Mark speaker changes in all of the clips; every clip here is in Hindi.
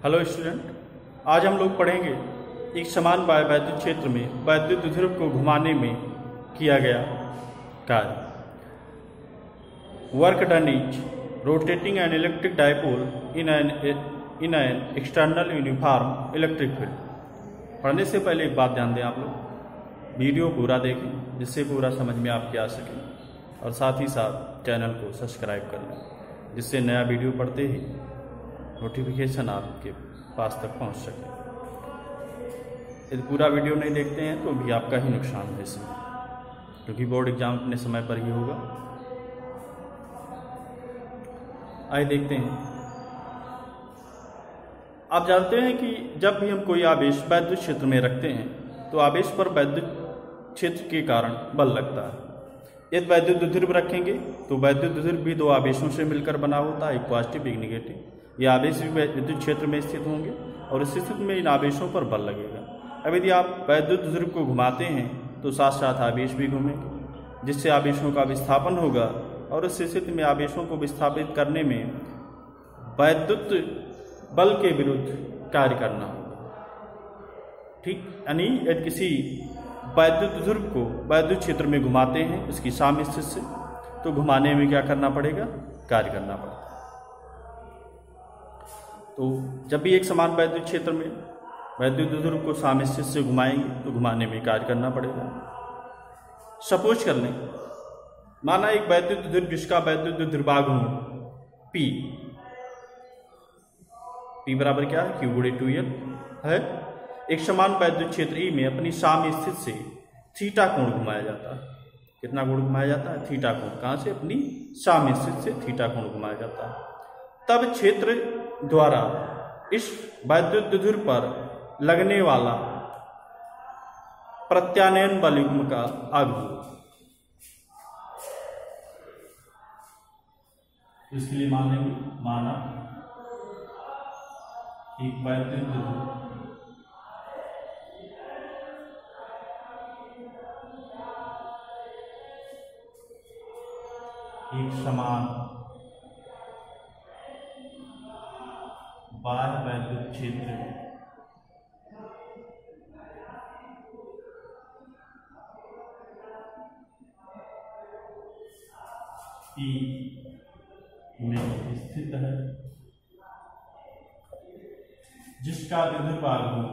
Speaker 1: हेलो स्टूडेंट, आज हम लोग पढ़ेंगे एक समान वैद्युत क्षेत्र में वैद्युत ध्रुव को घुमाने में किया गया कार्य। Work done is rotating an electric dipole in an external uniform electric field. पढ़ने से पहले एक बात ध्यान दें, आप लोग वीडियो पूरा देखें जिससे पूरा समझ में आपके आ सके, और साथ ही साथ चैनल को सब्सक्राइब कर लें जिससे नया वीडियो पढ़ते ही नोटिफिकेशन आपके पास तक पहुंच सके। यदि पूरा वीडियो नहीं देखते हैं तो भी आपका ही नुकसान है इसमें, क्योंकि बोर्ड एग्जाम अपने समय पर ही होगा। आइए देखते हैं। आप जानते हैं कि जब भी हम कोई आवेश वैद्युत क्षेत्र में रखते हैं तो आवेश पर वैद्युत क्षेत्र के कारण बल लगता है। यदि वैद्युत ध्रुव रखेंगे तो वैद्युत ध्रुव भी दो आवेशों से मिलकर बना होता है, एक पॉजिटिव एक निगेटिव। ये आवेश भी विद्युत क्षेत्र में स्थित होंगे और इस स्थिति में इन आवेशों पर बल लगेगा। अब यदि आप वैद्युत ध्रुव को घुमाते हैं तो साथ साथ आवेश भी घूमेंगे, जिससे आवेशों का विस्थापन होगा और इस स्थिति में आवेशों को विस्थापित करने में वैद्युत बल के विरुद्ध कार्य करना होगा। ठीक, यानी यदि किसी वैद्युत ध्रुव को वैद्युत क्षेत्र में घुमाते हैं उसकी साम्य स्थिति से, तो घुमाने में क्या करना पड़ेगा? कार्य करना पड़ेगा। तो जब भी एक समान वैद्युत क्षेत्र में वैद्युत ध्रुव को साम्य स्थिति से घुमाएंगे तो घुमाने में कार्य करना पड़ेगा। सपोज कर लें, माना एक वैद्युत ध्रुव जिसका वैद्युत ध्रुवाघूर्ण P बराबर क्या है? Q गुणे 2L है। एक समान वैद्युत क्षेत्र E में अपनी साम्य स्थिति से थीटा कोण घुमाया जाता है। कितना कोण घुमाया जाता है? थीटा कोण। कहां से? अपनी साम्य स्थिति से थीटा कोण घुमाया जाता है। तब क्षेत्र द्वारा इस वैद्युत ध्रुव पर लगने वाला प्रत्यानयन बल युग्म का आघूर्ण, इसके लिए मान लेंगे, माना एक वैद्युत ध्रुव एक समान बाह्य वैद्युत क्षेत्र P में स्थित है, जिसका विद्युत आघूर्ण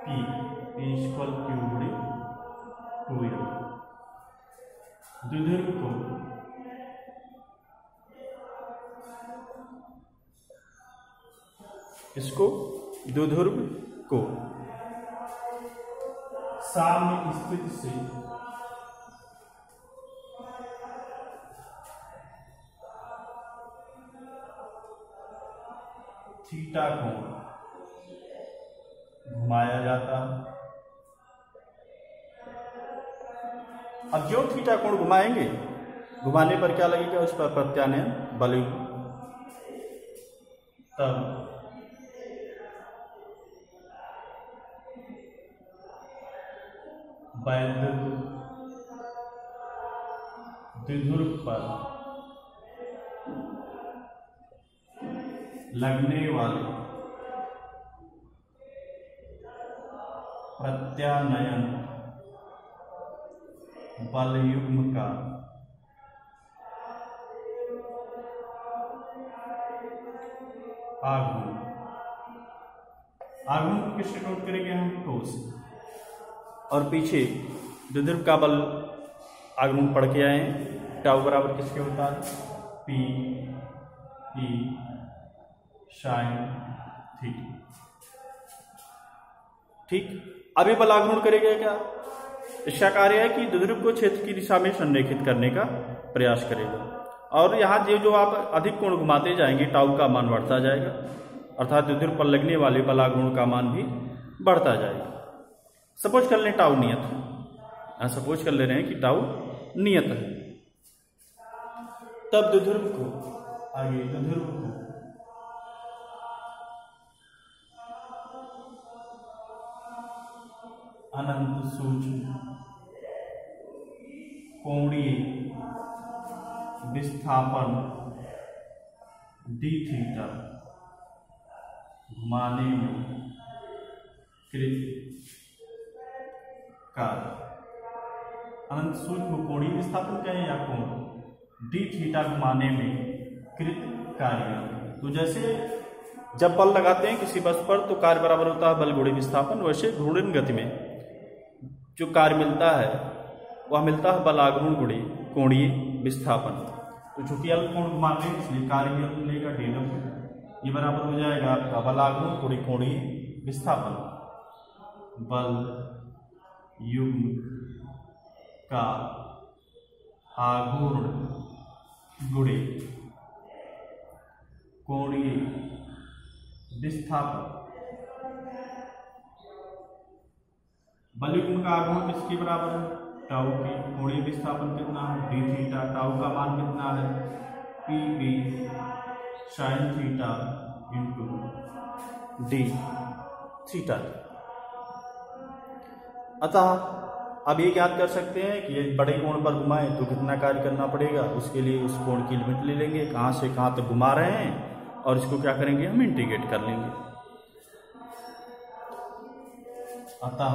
Speaker 1: P इक्वल Q गुणे 2L। द्विध्रुव को द्विध्रुव को साम्य स्थिति से थीटा कोण घुमाया जाता है। अब जो थीटा कोण घुमाएंगे, घुमाने पर क्या लगेगा? उस पर प्रत्यानयन बल युग्म। तब वैद्युत द्विध्रुव पर लगने वाले प्रत्यानयन बल युग्म का आघूर्ण, आघूर्ण को किससे नोट करेंगे हम? टो से। और पीछे द्विध्रुव का बल आघूर्ण पढ़ के आए हैं, टाउ बराबर किसके होता है? P sine theta. ठीक, अभी बल आघूर्ण करेगा क्या? इसका कार्य है कि द्विध्रुव को क्षेत्र की दिशा में संरेखित करने का प्रयास करेगा, और यहाँ जो आप अधिक कोण घुमाते जाएंगे टाउ का मान बढ़ता जाएगा, अर्थात द्विध्रुव पर लगने वाले बल आघूर्ण का मान भी बढ़ता जाएगा। सपोज कर लें टाउ नियत है, सपोज कर ले रहे हैं कि टाउ नियत है। तब द्विध्रुव को अनंत सूक्ष्म कोणीय विस्थापन डी थीटा घुमाने में कृत कार्य। अनंत सूक्ष्म कोणीय विस्थापन कहें या कोण, डी थीटा घुमाने में कृत कार्य। तो जैसे जब बल लगाते हैं किसी वस्तु पर तो कार्य बराबर होता है बल गुणे विस्थापन, वैसे घूर्णन गति में जो कार्य मिलता है वह मिलता है बल आघूर्ण गुणे कोणीय विस्थापन। तो चूंकि अल्प कोण घुमा रहे हैं इसलिए कार्य भी अल्प मिलेगा डी डब्ल्यू, ये बराबर हो जाएगा आपका बल आघूर्ण गुणे कोणीय विस्थापन। बल युग्म का आघूर्ण गुणे कोणीय विस्थापन। बल युग्म का आघूर्ण किसके बराबर है, टाउ के। कोणीय विस्थापन कितना है, डी थीटा। टाउ का मान कितना है, P B sine theta into D theta. अतः अब ये ज्ञात कर सकते हैं कि ये बड़े कोण पर घुमाएं तो कितना कार्य करना पड़ेगा। उसके लिए उस कोण की लिमिट ले लेंगे, कहाँ से कहाँ तक घुमा रहे हैं, और इसको क्या करेंगे हम इंटीग्रेट कर लेंगे। अतः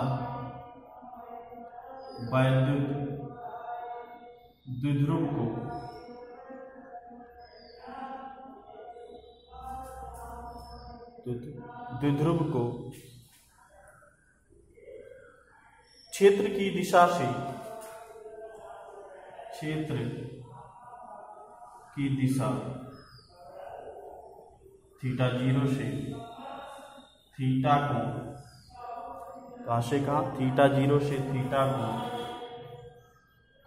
Speaker 1: वैद्युत द्विध्रुव को क्षेत्र की दिशा से थीटा 0 से थीटा को, कहाँ से कहाँ, थीटा 0 से थीटा को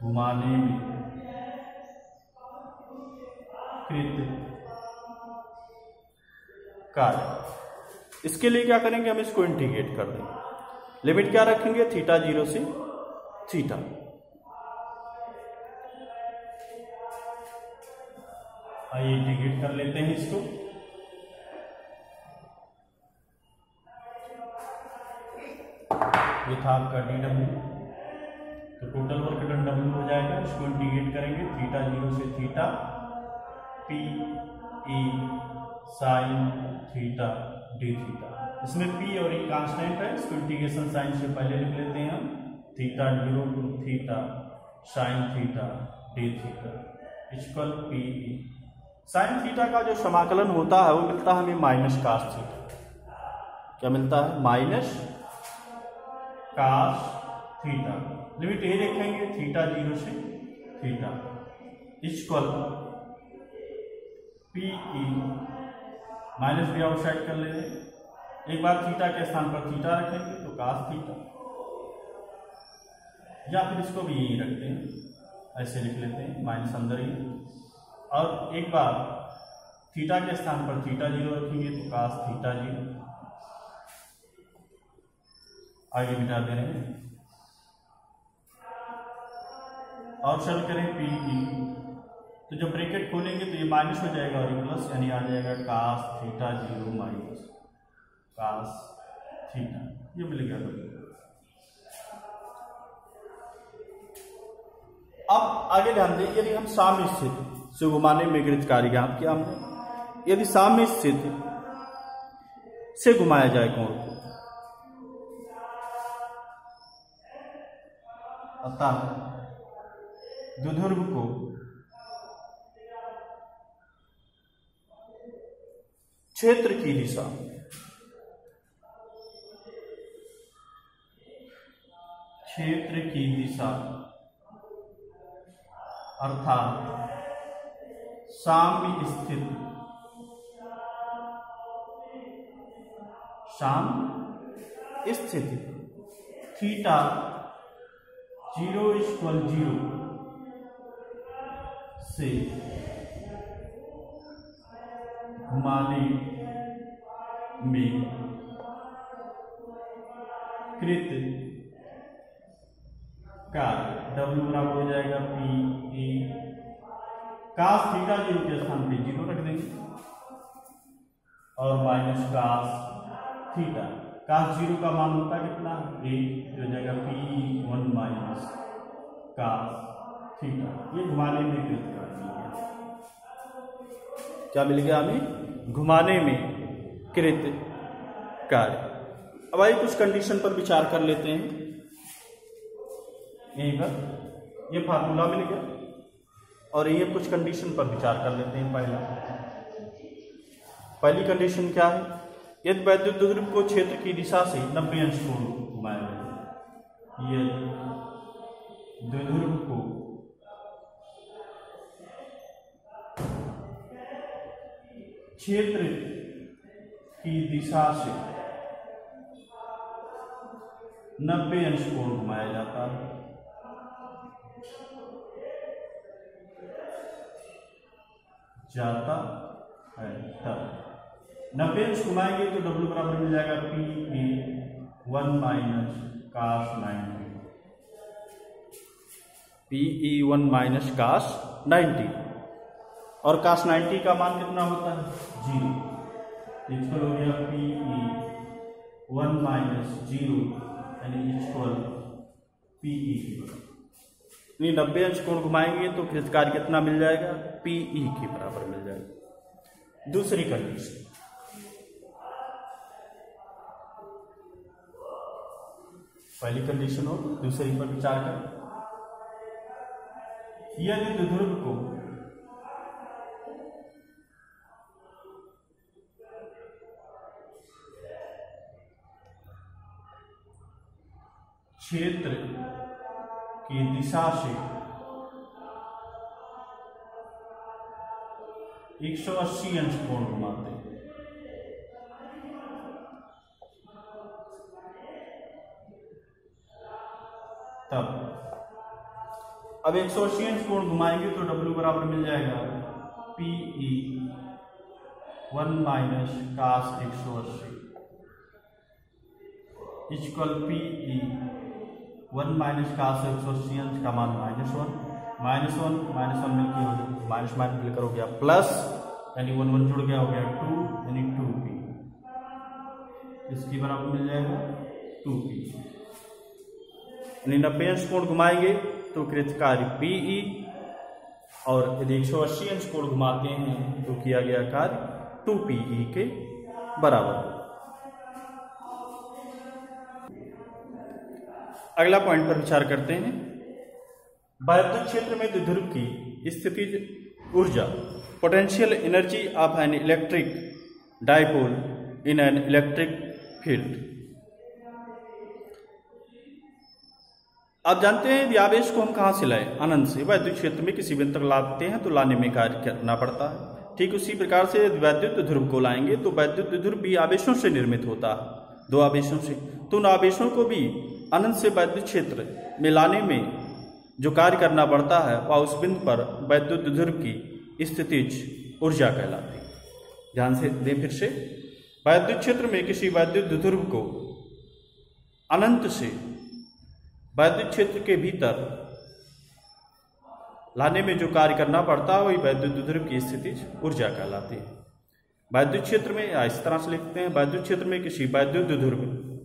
Speaker 1: घुमाने में कृत कार्य। इसके लिए क्या करेंगे, हम इसको इंटीग्रेट कर देंगे। लिमिट क्या रखेंगे, थीटा 0 से थीटा। आइए इंटीग्रेट कर लेते हैं इसको। ये था आपका डी डब्ल्यू, तो टोटल वर्क डन डब्ल्यू हो जाएगा। इसको इंटीग्रेट करेंगे, थीटा 0 से थीटा पी ई साइन थीटा डी थीटा। इसमें पी और ई कांस्टेंट है, इसको इंटीग्रेशन साइन से पहले लिख लेते हैं हम। Theta 0 to theta sine theta D theta equal P E. साइन थीटा का जो समाकलन होता है वो मिलता है हमें माइनस कास थीटा। क्या मिलता है, माइनस कास थीटा। लिमिट ये देखेंगे, थीटा 0 से थीटा इक्वल पी ई, माइनस भी आउटसाइड कर ले रहे हैं। एक बार थीटा के स्थान पर थीटा रखेंगे तो कास थीटा, या फिर इसको भी यही रखते हैं, ऐसे लिख लेते हैं माइनस अंदर ही। और एक बार थीटा के स्थान पर थीटा 0 रखेंगे तो कास थीटा 0। आगे मिटा दे रहे हैं और चल करें पी ई, तो जब ब्रैकेट खोलेंगे तो ये माइनस हो जाएगा और ये प्लस, यानी आ जाएगा cos theta 0 minus cos theta. ये मिल गया। अब आगे ध्यान दें, यदि हम साम्य स्थिति से घुमाने में कृत कार्य ज्ञात किया हमने, यदि साम्य स्थिति से घुमाया जाए कोण को, अतः द्विध्रुव को क्षेत्र की दिशा अर्थात साम्य स्थिति थीटा 0 = 0 से घुमाने में कृत कार्य। W बराबर हो जाएगा पी ई, कास थीटा 0 के स्थान पे 0 रख देंगे और माइनस कास थीटा। कास 0 का मान होता है कितना, 1, हो जाएगा पी 1 माइनस कास थीटा। ये घुमाने में कृत कार्य मिल गया। क्या मिल गया हमें? घुमाने में कृत कार्य। अब आइए कुछ कंडीशन पर विचार कर लेते हैं। यहीं पर ये फार्मूला मिल गया और ये कुछ कंडीशन पर विचार कर लेते हैं। पहली कंडीशन क्या है? यदि वैद्युत द्विध्रुव को क्षेत्र की दिशा से 90 अंश कोण घुमाया जाए, यदि द्विध्रुव को क्षेत्र की दिशा से 90 अंश कोण घुमाया जाता है, तब 90 अंश घुमाएंगे तो W बराबर मिल जाएगा PE1 minus cos 90, PE1 minus cos 90। और cos 90 का मान कितना होता है? 0। इक्वल हो गया PE1 माइनस 0 यानी इक्वल PE की बराबर। 90 अंश कोण घुमाएंगे तो कृत कार्य कितना मिल जाएगा? PE के बराबर मिल जाएगा। दूसरी कंडीशन, पहली कंडीशन हो, दूसरी पर विचार करें। यदि द्विध्रुव को क्षेत्र की दिशा से 180 अंश कोण घुमाते हैं, तब अब 180 अंश कोण घुमाएंगे तो W बराबर मिल जाएगा PE1 minus cos 180 equal PE1 minus cos 180 अंश का मान -1 मिलकर माइनस मिलकर हो गया प्लस, यानी 1 1 जुड़ गया, हो गया 2 यानी 2P। इसकी बराबर मिल जाएगा 2P। यानी 90 अंश कोण घुमाएंगे तो कृत कार्य PE, और यदि 180 अंश कोण घुमाते हैं तो किया गया कार्य 2PE के बराबर। अगला पॉइंट पर विचार करते हैं। वैद्युत क्षेत्र में द्विध्रुव की स्थितिज ऊर्जा, potential energy of an electric dipole in an electric field. आप जानते हैं यदि आवेश को हम कहाँ से लाएं? अनंत से। वैद्युत क्षेत्र में किसी बिंदु तक लाते हैं तो लाने में कार्य करना पड़ता है। ठीक उसी प्रकार से यदि वैद्युत द्विध्रुव को लाएंगे तो वैद्युत द्विध्रुव भी आवेशों से निर्मित होता है, 2 आवेशों से। तो उन आवेशों को भी अनंत से वैद्युत क्षेत्र में लाने में जो कार्य करना पड़ता है वह उस बिंदु पर वैद्युत द्विध्रुव की स्थितिज ऊर्जा कहलाती है। ध्यान से दें फिर से, वैद्युत क्षेत्र में किसी वैद्युत द्विध्रुव को अनंत से वैद्युत क्षेत्र के भीतर लाने में जो कार्य करना पड़ता है वही वैद्युत द्विध्रुव की स्थितिज ऊर्जा कहलाती है। वैद्युत क्षेत्र में इस तरह से लिखते हैं, वैद्युत क्षेत्र में किसी वैद्युत द्विध्रुव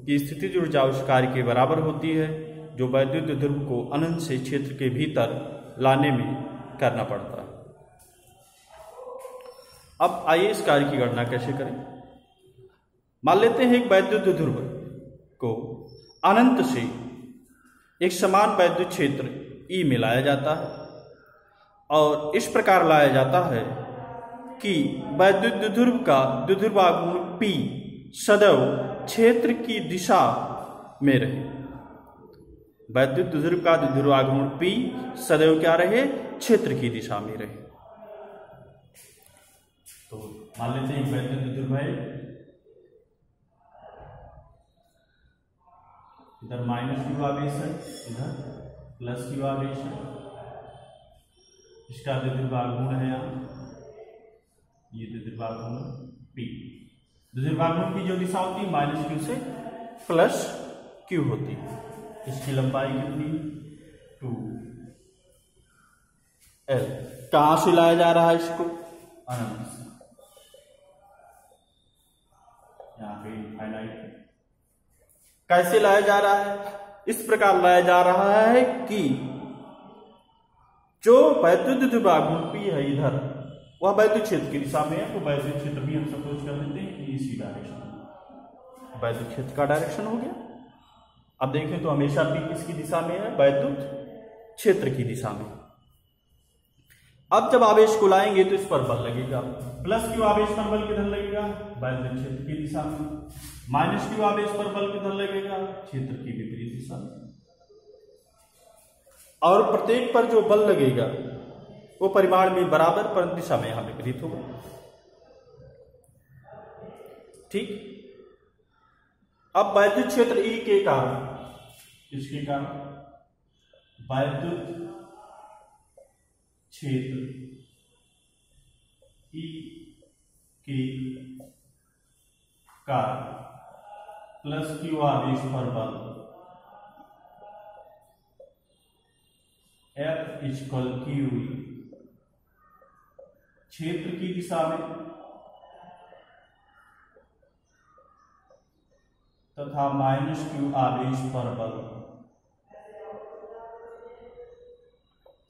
Speaker 1: की स्थितिज ऊर्जा उस कार्य के बराबर होती है जो वैद्युत द्विध्रुव को अनंत से क्षेत्र के भीतर लाने में करना पड़ता है। अब आइए इस कार्य की गणना कैसे करें। मान लेते हैं एक वैद्युत द्विध्रुव को अनंत से एक समान वैद्युत क्षेत्र E में लाया जाता है और इस प्रकार लाया जाता है कि वैद्युत द्विध्रुव का द्विध्रुवाघूर्ण P सदैव क्षेत्र की दिशा में रहे। वैद्युत द्विध्रुव का द्विध्रुवाघूर्ण P सदैव क्या रहे? क्षेत्र की दिशा में रहे। तो मान लेते हैं वैद्युत द्विध्रुव है, इधर माइनस Q आवेश है, इधर प्लस Q आवेश है। इसका द्विध्रुवाघूर्ण है यहाँ, ये द्विध्रुवाघूर्ण P। द्विध्रुवाघूर्ण की जो दिशा होती है -Q से +Q होती है। इसकी लंबाई कितनी? 2L। कहां से लाया जा रहा है इसको? अनंत से। यहां पे इनफाइनाइट। कैसे लाया जा रहा है? इस प्रकार लाया जा रहा है कि
Speaker 2: जो वैद्युत द्विध्रुव पी है इधर, वह वैद्युत क्षेत्र की दिशा में है, तो वैद्युत क्षेत्र भी हम सपोज कर लेते हैं कि इसी डायरेक्शन, वैद्युत क्षेत्र का डायरेक्शन हो गया। अब देखें तो हमेशा पी किसकी दिशा में है, वैद्युत क्षेत्र की दिशा में। अब जब आवेश को लाएंगे तो इस पर बल लगेगा, प्लस क्यू आवेश पर बल किधर लगेगा, वैद्युत क्षेत्र की दिशा में, माइनस क्यू आवेश पर बल किधर लगेगा, क्षेत्र की विपरीत दिशा में। और प्रत्येक पर जो बल लगेगा वो परिमाण में बराबर पर दिशा में यहां विपरीत होगा। ठीक। अब वैद्युत क्षेत्र ई के कारण, इसके कारण वैद्युत क्षेत्र ई के कारण प्लस क्यू आवेश पर बल F इक्वल क्यू क्षेत्र की दिशा में तथा माइनस क्यू आवेश पर बल,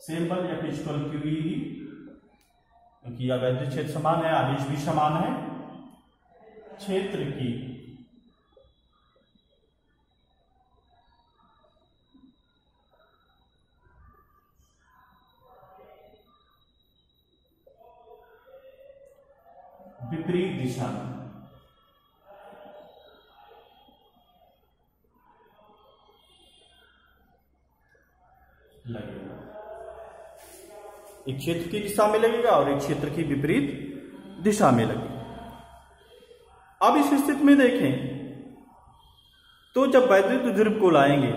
Speaker 2: सेम बल F इक्वल क्यू ही, क्योंकि यह वैद्युत क्षेत्र समान है, आवेश भी समान है, क्षेत्र की विपरीत दिशा में लगेगा। एक क्षेत्र की दिशा में लगेगा और एक क्षेत्र की विपरीत दिशा में लगेगा। अब इस स्थिति में देखें तो जब वैद्युत ध्रुव को लाएंगे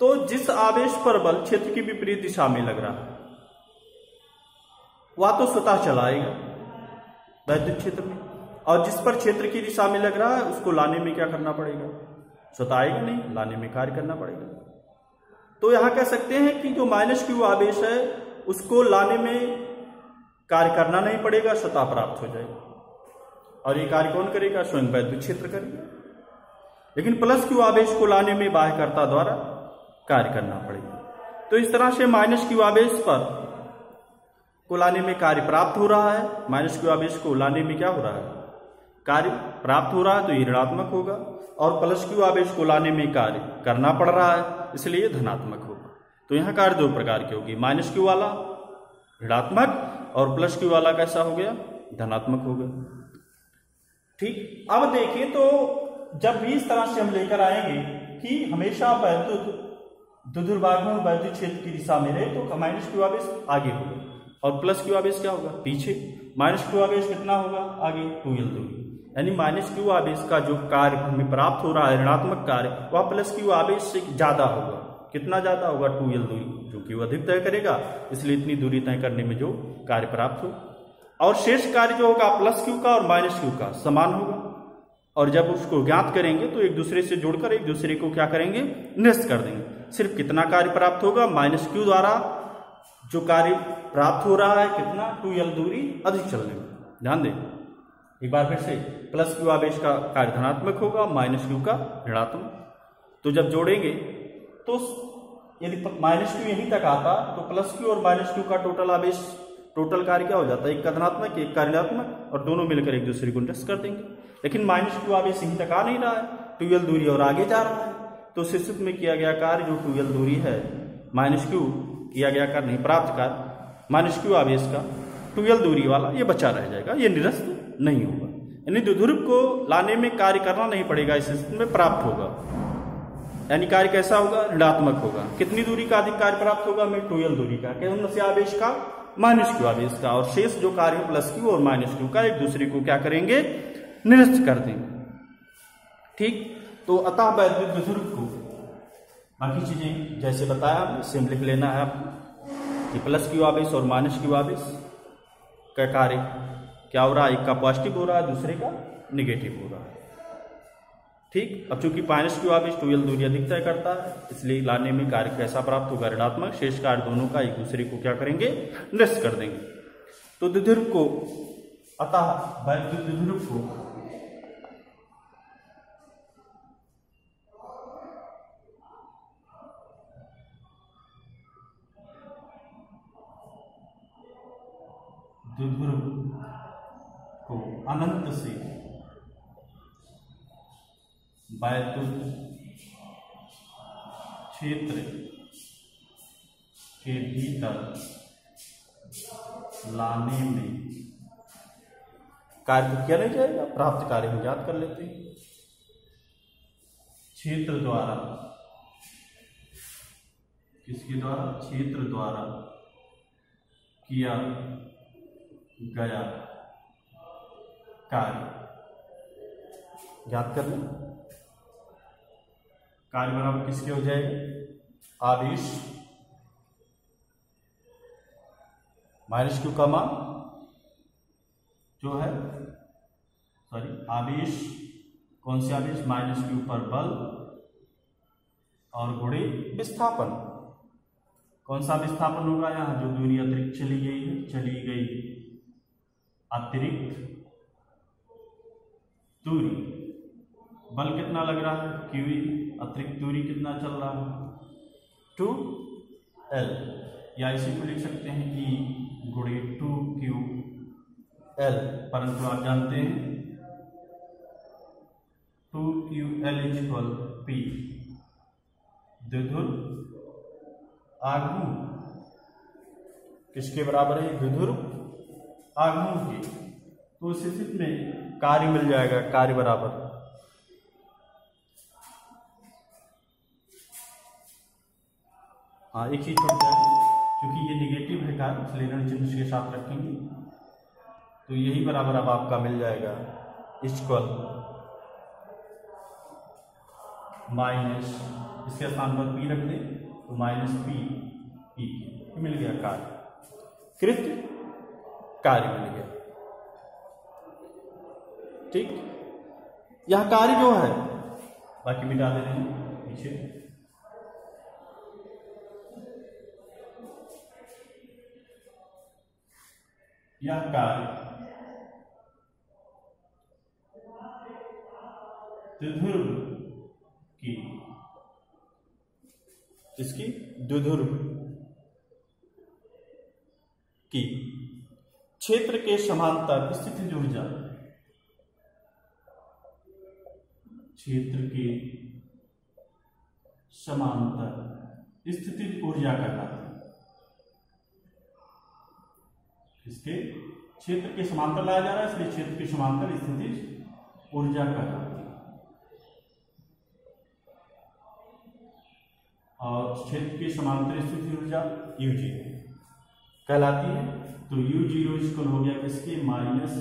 Speaker 2: तो जिस आवेश पर बल क्षेत्र की विपरीत दिशा में लग रहा है वह तो स्वतः चलाएगा वैद्युत क्षेत्र में, और जिस पर क्षेत्र की दिशा में लग रहा है उसको लाने में क्या करना पड़ेगा, स्वतः आएगा नहीं, लाने में कार्य करना पड़ेगा। तो यहां कह सकते हैं कि जो माइनस क्यू आवेश है उसको लाने में कार्य करना नहीं पड़ेगा, स्वतः प्राप्त हो जाएगा। और ये कार्य कौन करेगा, स्वयं वैद्युत क्षेत्र करेगा। लेकिन प्लस क्यू आवेश को लाने में बाह्यकर्ता द्वारा कार्य करना पड़ेगा। तो इस तरह से माइनस क्यू आवेश पर को लाने में कार्य प्राप्त हो रहा है, माइनस क्यू आवेश को लाने में क्या हो रहा है, कार्य प्राप्त हो रहा है, तो ये ऋणात्मक होगा। और प्लस क्यू आवेश को लाने में कार्य करना पड़ रहा है, इसलिए धनात्मक होगा। तो यहां कार्य दो प्रकार की होगी, माइनस क्यू वाला ऋणात्मक और प्लस क्यू वाला कैसा हो गया, धनात्मक हो गया। ठीक। अब देखिए तो जब भी इस तरह से हम लेकर आएंगे कि हमेशा वैद्युत द्विध्रुवाग्न वैद्युत क्षेत्र की दिशा में रहे तो माइनस क्यू आवेश आगे होगा और प्लस क्यू आवेश क्या होगा, पीछे। माइनस क्यू आवेश कितना होगा, आगे 2l दूरी। यानी माइनस क्यू आवेश का जो कार्य हमें प्राप्त हो रहा है ऋणात्मक कार्य, वह प्लस क्यू आवेश से ज्यादा होगा। कितना ज्यादा होगा, 2l दूरी, जो कि वो अधिक तय करेगा, इसलिए इतनी दूरी तय करने में जो कार्य प्राप्त हो। और शेष कार्य जो होगा प्लस क्यू का और माइनस क्यू का समान होगा। और जब उसको ज्ञात करेंगे तो एक दूसरे से जोड़कर एक दूसरे को क्या करेंगे, निरस्त कर देंगे। सिर्फ कितना कार्य प्राप्त होगा, माइनस क्यू द्वारा जो कार्य प्राप्त हो रहा है कितना, 2l दूरी अधिक चलने में। ध्यान दें एक बार फिर से, प्लस क्यू आवेश का कार्य धनात्मक होगा, माइनस क्यू का ऋणात्मक। तो जब जोड़ेंगे तो यदि माइनस क्यू यहीं तक आता तो प्लस क्यू और माइनस क्यू का टोटल आवेश, टोटल कार्य क्या हो जाता है, एक का धनात्मक एक का ऋणात्मक, और दोनों मिलकर एक दूसरे को निरस्त कर देंगे। लेकिन माइनस क्यू आवेश यहीं तक आ नहीं रहा है, 2l दूरी और आगे जा रहा है। तो उस स्थिति में किया गया कार्य जो 2l दूरी है, माइनस क्यू किया गया कार्य नहीं, प्राप्त कार्य माइनस क्यू आवेश का 2l दूरी वाला ये बचा रह जाएगा, ये निरस्त नहीं होगा। यानी द्विध्रुव को लाने में कार्य करना नहीं पड़ेगा, इस स्थिति में प्राप्त होगा। यानी कार्य कैसा होगा, ऋणात्मक होगा। कितनी दूरी का अधिक कार्य प्राप्त होगा, में 2l दूरी का, कौन से आवेश का, माइनस क्यू आवेश का। और शेष जो कार्य प्लस क्यू और माइनस क्यू का एक दूसरे को क्या करेंगे, निरस्त कर देंगे। ठीक। तो अतः वैद्युत द्विध्रुव को बाकी चीजें जैसे बताया सेम लिख लेना है आपको कि प्लस क्यू आवेश और माइनस क्यू आवेश का कार्य क्या हो रहा है, एक का पॉजिटिव हो रहा है, दूसरे का निगेटिव हो रहा है। ठीक। अब चूंकि माइनस क्यू आवेश 2l दूरी अधिक तय करता है, इसलिए लाने में कार्य कैसा प्राप्त होगा, ऋणात्मक। शेष कार्य दोनों का एक दूसरे को क्या करेंगे, निरस्त कर देंगे। तो द्विध्रुव को, अतः वैद्युत द्विध्रुव को द्विध्रुव को अनंत से वैद्युत क्षेत्र के भीतर लाने में कार्य किया नहीं जाएगा, प्राप्त कार्य हम याद कर लेते हैं। क्षेत्र द्वारा, किसके द्वारा? क्षेत्र द्वारा किया गया कार्य याद कर लें। कार्य बराबर किसके हो जाएगा? आवेश माइनस क्यू का मान जो है, सॉरी आवेश, कौन से आवेश? माइनस क्यू पर बल और गुणे विस्थापन। कौन सा विस्थापन होगा? यहाँ जो दूरी अतिरिक्त चली गई है, चली गई अतिरिक्त दूरी। बल कितना लग रहा है? क्यू। अतिरिक्त दूरी कितना चल रहा है? 2L, या इसी को लिख सकते हैं E गुणे 2QL, परंतु आप जानते हैं 2QL = P, द्विध्रुव आघूर्ण किसके बराबर है? द्विध्रुव आघूर्ण के। तो उस स्थिति में कार्य मिल जाएगा, कार्य बराबर हाँ एक ही छोड़ जाए, क्योंकि ये निगेटिव है कार्य, इसलिए ऋण चिन्ह के साथ रखेंगे। तो यही बराबर अब आपका मिल जाएगा इक्वल माइनस, इसके स्थान पर P रख दें तो माइनस P मिल गया कार्य, कृत कार्य मिल गया। ठीक, यह कार्य जो है, बाकी मिटा दे रहे हैं पीछे। यह कार्य द्विध्रुव की, इसकी द्विध्रुव की क्षेत्र के समांतर स्थितिज ऊर्जा, क्षेत्र के समांतर स्थितिज ऊर्जा कहलाती है। इसके क्षेत्र के समांतर लाया जा रहा है, इसलिए क्षेत्र के समांतर स्थितिज ऊर्जा कहलाती है। और क्षेत्र के समांतर स्थितिज ऊर्जा U0 कहलाती है। तो U0 इक्वल हो गया किसके? माइनस